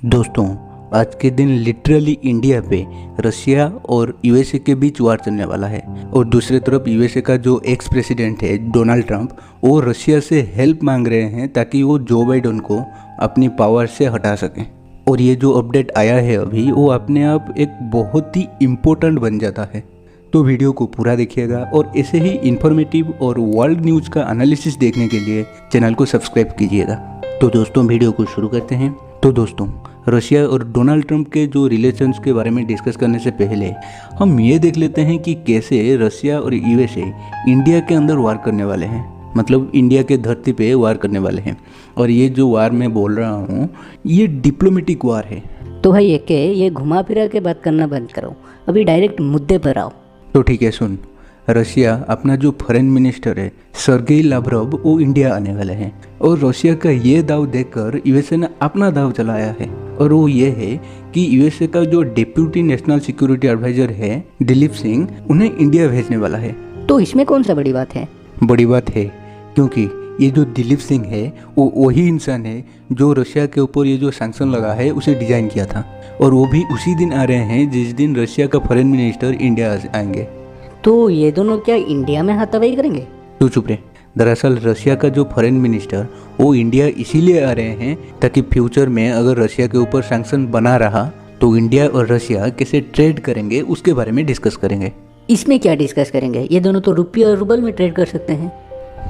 दोस्तों, आज के दिन लिटरली इंडिया पे रशिया और यूएसए के बीच वार चलने वाला है। और दूसरी तरफ यूएसए का जो एक्स प्रेसिडेंट है डोनाल्ड ट्रंप, वो रशिया से हेल्प मांग रहे हैं ताकि वो जो बाइडेन को अपनी पावर से हटा सकें। और ये जो अपडेट आया है अभी, वो अपने आप एक बहुत ही इम्पोर्टेंट बन जाता है। तो वीडियो को पूरा देखिएगा और ऐसे ही इन्फॉर्मेटिव और वर्ल्ड न्यूज़ का एनालिसिस देखने के लिए चैनल को सब्सक्राइब कीजिएगा। तो दोस्तों, वीडियो को शुरू करते हैं। तो दोस्तों, रशिया और डोनाल्ड ट्रंप के जो रिलेशंस के बारे में डिस्कस करने से पहले हम ये देख लेते हैं कि कैसे रशिया और यूएसए इंडिया के अंदर वार करने वाले हैं, मतलब इंडिया के धरती पे वार करने वाले हैं। और ये जो वार मैं बोल रहा हूँ, ये डिप्लोमेटिक वार है। तो भाई ये घुमा फिरा के बात करना बंद करो, अभी डायरेक्ट मुद्दे पर आओ। तो ठीक है, सुन। रशिया अपना जो फॉरेन मिनिस्टर है सर्गेई लाव्रोव, वो इंडिया आने वाले हैं। और रशिया का ये दाव देखकर यूएसए ने अपना दाव चलाया है। और वो ये है कि यूएसए का जो डिप्यूटी नेशनल सिक्योरिटी एडवाइजर है दिलीप सिंह, उन्हें इंडिया भेजने वाला है। तो इसमें कौन सा बड़ी बात है? बड़ी बात है क्योंकि ये जो दिलीप सिंह है वो वही इंसान है जो रशिया के ऊपर ये जो सैंक्शन लगा है उसे डिजाइन किया था। और वो भी उसी दिन आ रहे हैं जिस दिन रशिया का फॉरेन मिनिस्टर इंडिया आएंगे। तो ये दोनों क्या इंडिया में हाथापाई करेंगे? तू चुप रहे। दरअसल रशिया का जो फॉरेन मिनिस्टर वो इंडिया इसीलिए आ रहे हैं ताकि फ्यूचर में अगर रशिया के ऊपर सैंक्शन बना रहा तो इंडिया और रशिया कैसे ट्रेड करेंगे उसके बारे में डिस्कस करेंगे। इसमें क्या डिस्कस करेंगे? ये दोनों तो रुपये और रूबल में ट्रेड कर सकते हैं।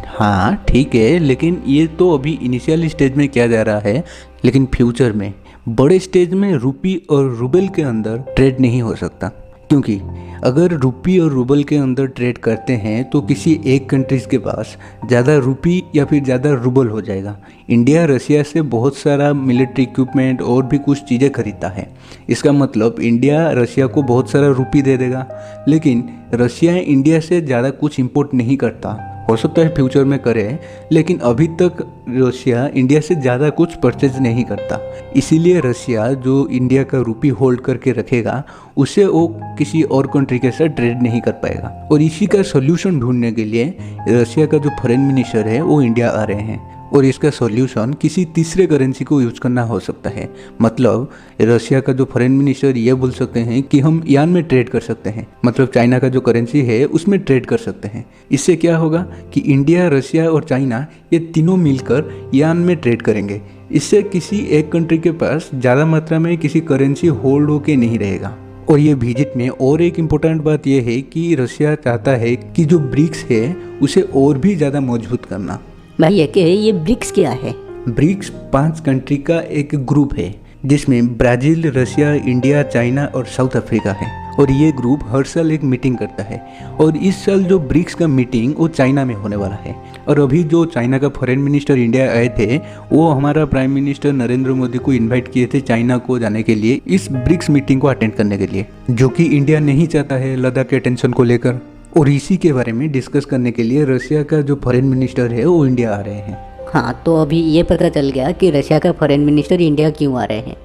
हाँ ठीक है, लेकिन ये तो अभी इनिशियल स्टेज में किया जा रहा है। लेकिन फ्यूचर में बड़े स्टेज में रुपी और रूबल के अंदर ट्रेड नहीं हो सकता, क्योंकि अगर रुपी और रूबल के अंदर ट्रेड करते हैं तो किसी एक कंट्रीज के पास ज़्यादा रुपी या फिर ज़्यादा रूबल हो जाएगा। इंडिया रशिया से बहुत सारा मिलिट्री इक्विपमेंट और भी कुछ चीज़ें खरीदता है। इसका मतलब इंडिया रशिया को बहुत सारा रुपी दे देगा, लेकिन रशिया इंडिया से ज़्यादा कुछ इंपोर्ट नहीं करता। हो सकता है फ्यूचर में करे, लेकिन अभी तक रशिया इंडिया से ज़्यादा कुछ परचेज नहीं करता। इसीलिए रशिया जो इंडिया का रुपी होल्ड करके रखेगा उसे वो किसी और कंट्री के साथ ट्रेड नहीं कर पाएगा। और इसी का सोल्यूशन ढूंढने के लिए रशिया का जो फॉरेन मिनिस्टर है वो इंडिया आ रहे हैं। और इसका सॉल्यूशन किसी तीसरे करेंसी को यूज करना हो सकता है। मतलब रशिया का जो फॉरेन मिनिस्टर ये बोल सकते हैं कि हम यान में ट्रेड कर सकते हैं, मतलब चाइना का जो करेंसी है उसमें ट्रेड कर सकते हैं। इससे क्या होगा कि इंडिया, रशिया और चाइना ये तीनों मिलकर यान में ट्रेड करेंगे। इससे किसी एक कंट्री के पास ज़्यादा मात्रा में किसी करेंसी होल्ड होके नहीं रहेगा। और ये विजिट में और एक इम्पोर्टेंट बात यह है कि रशिया चाहता है कि जो ब्रिक्स है उसे और भी ज़्यादा मजबूत करना। भाई ये ब्रिक्स क्या है? ब्रिक्स 5 कंट्री का एक ग्रुप है जिसमें ब्राज़ील, रशिया, इंडिया, चाइना और साउथ अफ्रीका है। और ये ग्रुप हर साल एक मीटिंग करता है। और इस साल जो ब्रिक्स का मीटिंग वो चाइना में होने वाला है। और अभी जो चाइना का फॉरेन मिनिस्टर इंडिया आए थे, वो हमारा प्राइम मिनिस्टर नरेंद्र मोदी को इनवाइट किए थे चाइना को जाने के लिए, इस ब्रिक्स मीटिंग को अटेंड करने के लिए, जो कि इंडिया नहीं चाहता है लद्दाख के टेंशन को लेकर। और इसी के बारे में डिस्कस करने के लिए रशिया का जो फॉरेन मिनिस्टर है वो इंडिया आ रहे हैं। हाँ, तो अभी ये पता चल गया कि रशिया का फॉरेन मिनिस्टर इंडिया क्यों आ रहे हैं,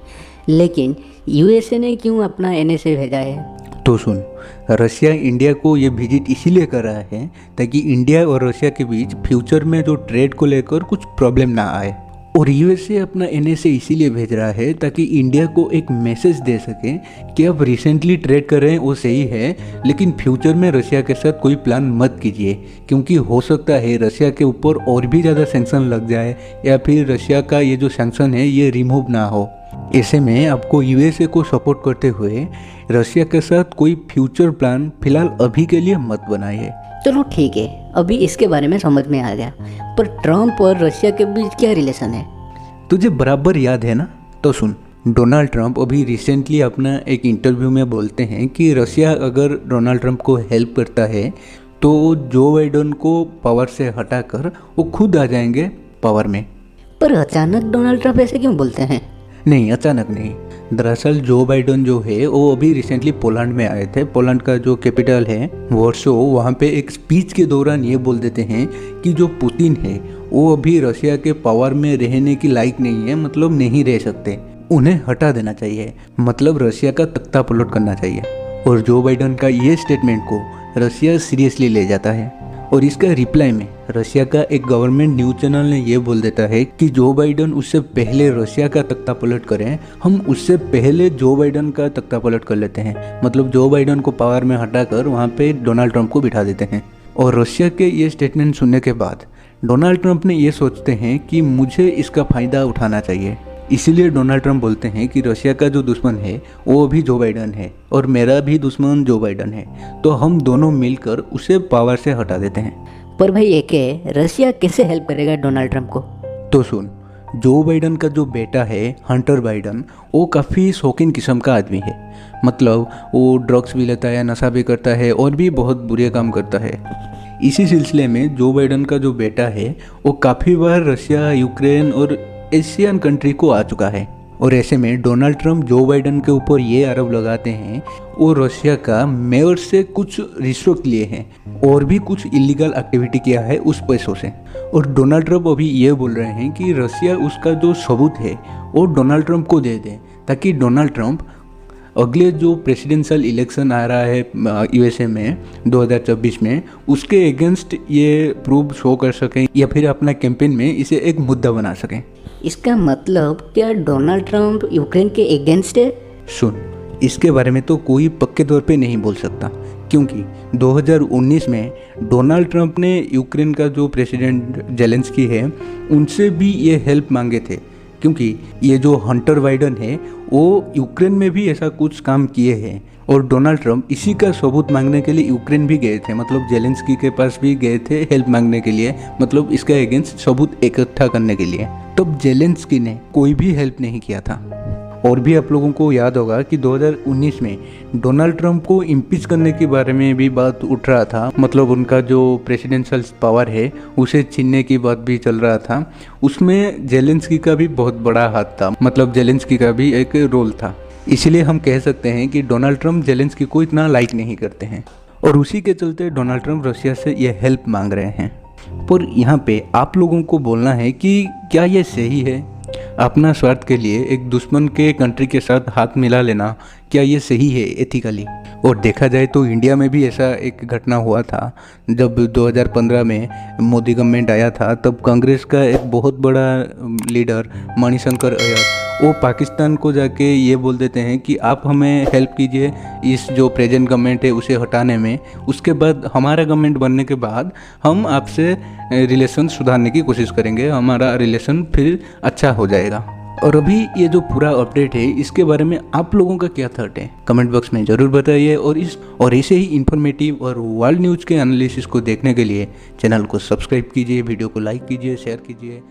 लेकिन यूएसए ने क्यों अपना एनएसए भेजा है? तो सुन, रशिया इंडिया को ये विजिट इसीलिए कर रहा है ताकि इंडिया और रशिया के बीच फ्यूचर में जो ट्रेड को लेकर कुछ प्रॉब्लम ना आए। और यूएसए अपना एनएसए इसीलिए भेज रहा है ताकि इंडिया को एक मैसेज दे सके कि अब रिसेंटली ट्रेड कर रहे हैं वो सही है, लेकिन फ्यूचर में रशिया के साथ कोई प्लान मत कीजिए, क्योंकि हो सकता है रशिया के ऊपर और भी ज़्यादा सैंक्शन लग जाए या फिर रशिया का ये जो सैंक्शन है ये रिमूव ना हो। ऐसे में आपको यूएसए को सपोर्ट करते हुए रशिया के साथ कोई फ्यूचर प्लान फिलहाल अभी के लिए मत बनाइए। चलो ठीक है, अभी इसके बारे में समझ में आ गया। पर ट्रंप और रशिया के बीच क्या रिलेशन है? तुझे बराबर याद है ना? तो सुन, डोनाल्ड ट्रंप अभी रिसेंटली अपना एक इंटरव्यू में बोलते हैं कि रशिया अगर डोनाल्ड ट्रंप को हेल्प करता है तो जो बाइडेन को पावर से हटाकर वो खुद आ जाएंगे पावर में। पर अचानक डोनाल्ड ट्रंप ऐसे क्यों बोलते हैं? नहीं, अचानक नहीं। दरअसल जो बाइडेन जो है वो अभी रिसेंटली पोलैंड में आए थे। पोलैंड का जो कैपिटल है वॉर्सो, वहाँ पे एक स्पीच के दौरान ये बोल देते हैं कि जो पुतिन है वो अभी रशिया के पावर में रहने की लायक नहीं है, मतलब नहीं रह सकते, उन्हें हटा देना चाहिए, मतलब रशिया का तख्ता पलट करना चाहिए। और जो बाइडेन का ये स्टेटमेंट को रशिया सीरियसली ले जाता है। और इसका रिप्लाई में रशिया का एक गवर्नमेंट न्यूज़ चैनल ने ये बोल देता है कि जो बाइडन उससे पहले रशिया का तख्ता पलट करें, हम उससे पहले जो बाइडन का तख्ता पलट कर लेते हैं। मतलब जो बाइडन को पावर में हटाकर वहाँ पे डोनाल्ड ट्रंप को बिठा देते हैं। और रशिया के ये स्टेटमेंट सुनने के बाद डोनाल्ड ट्रंप ने ये सोचते हैं कि मुझे इसका फ़ायदा उठाना चाहिए। इसीलिए डोनाल्ड ट्रंप बोलते हैं कि रशिया का जो दुश्मन है वो भी जो बाइडन है और मेरा भी दुश्मन जो बाइडन है, तो हम दोनों मिलकर उसे पावर से हटा देते हैं। पर भाई एक है, रशिया कैसे हेल्प करेगा डोनाल्ड ट्रंप को? तो सुन, जो बाइडन का जो बेटा है हंटर बाइडन, वो काफ़ी शौकीन किस्म का आदमी है। मतलब वो ड्रग्स भी लेता है, नशा भी करता है और भी बहुत बुरे काम करता है। इसी सिलसिले में जो बाइडन का जो बेटा है वो काफ़ी बार रशिया, यूक्रेन और एशियन कंट्री को आ चुका है। और ऐसे में डोनाल्ड ट्रंप जो बाइडन के ऊपर ये आरोप लगाते हैं वो रशिया का मेयर से कुछ रिश्वत लिए हैं और भी कुछ इलीगल एक्टिविटी किया है उस पैसों से। और डोनाल्ड ट्रंप अभी ये बोल रहे हैं कि रशिया उसका जो सबूत है वो डोनाल्ड ट्रंप को दे दे, ताकि डोनाल्ड ट्रंप अगले जो प्रेसिडेंशियल इलेक्शन आ रहा है यूएसए में 2024 में, उसके अगेंस्ट ये प्रूफ शो कर सकें या फिर अपना कैंपेन में इसे एक मुद्दा बना सकें। इसका मतलब क्या डोनाल्ड ट्रंप यूक्रेन के अगेंस्ट है? सुन, इसके बारे में तो कोई पक्के तौर पे नहीं बोल सकता, क्योंकि 2019 में डोनाल्ड ट्रंप ने यूक्रेन का जो प्रेसिडेंट जेलेंस्की है उनसे भी ये हेल्प मांगे थे, क्योंकि ये जो हंटर बाइडन है वो यूक्रेन में भी ऐसा कुछ काम किए हैं। और डोनाल्ड ट्रंप इसी का सबूत मांगने के लिए यूक्रेन भी गए थे, मतलब जेलेंस्की के पास भी गए थे हेल्प मांगने के लिए, मतलब इसके अगेंस्ट सबूत इकट्ठा करने के लिए। तब जेलेंस्की ने कोई भी हेल्प नहीं किया था। और भी आप लोगों को याद होगा कि 2019 में डोनाल्ड ट्रंप को इम्पीच करने के बारे में भी बात उठ रहा था, मतलब उनका जो प्रेसिडेंशियल पावर है उसे छीनने की बात भी चल रहा था। उसमें जेलेंस्की का भी बहुत बड़ा हाथ था, मतलब जेलेंस्की का भी एक रोल था। इसीलिए हम कह सकते हैं कि डोनाल्ड ट्रंप जेलेंस्की को इतना लाइक नहीं करते हैं और उसी के चलते डोनाल्ड ट्रंप रशिया से ये हेल्प मांग रहे हैं। पर यहाँ पे आप लोगों को बोलना है कि क्या ये सही है? अपना स्वार्थ के लिए एक दुश्मन के कंट्री के साथ हाथ मिला लेना, क्या ये सही है एथिकली? और देखा जाए तो इंडिया में भी ऐसा एक घटना हुआ था। जब 2015 में मोदी गवर्नमेंट आया था, तब कांग्रेस का एक बहुत बड़ा लीडर मणिशंकर अय्यर वो पाकिस्तान को जाके ये बोल देते हैं कि आप हमें हेल्प कीजिए इस जो प्रेजेंट गवर्नमेंट है उसे हटाने में। उसके बाद हमारा गवर्नमेंट बनने के बाद हम आपसे रिलेशन सुधारने की कोशिश करेंगे, हमारा रिलेशन फिर अच्छा हो जाएगा। और अभी ये जो पूरा अपडेट है इसके बारे में आप लोगों का क्या थॉट है, कमेंट बॉक्स में ज़रूर बताइए। और ऐसे ही इन्फॉर्मेटिव और वर्ल्ड न्यूज़ के एनालिसिस को देखने के लिए चैनल को सब्सक्राइब कीजिए, वीडियो को लाइक कीजिए, शेयर कीजिए।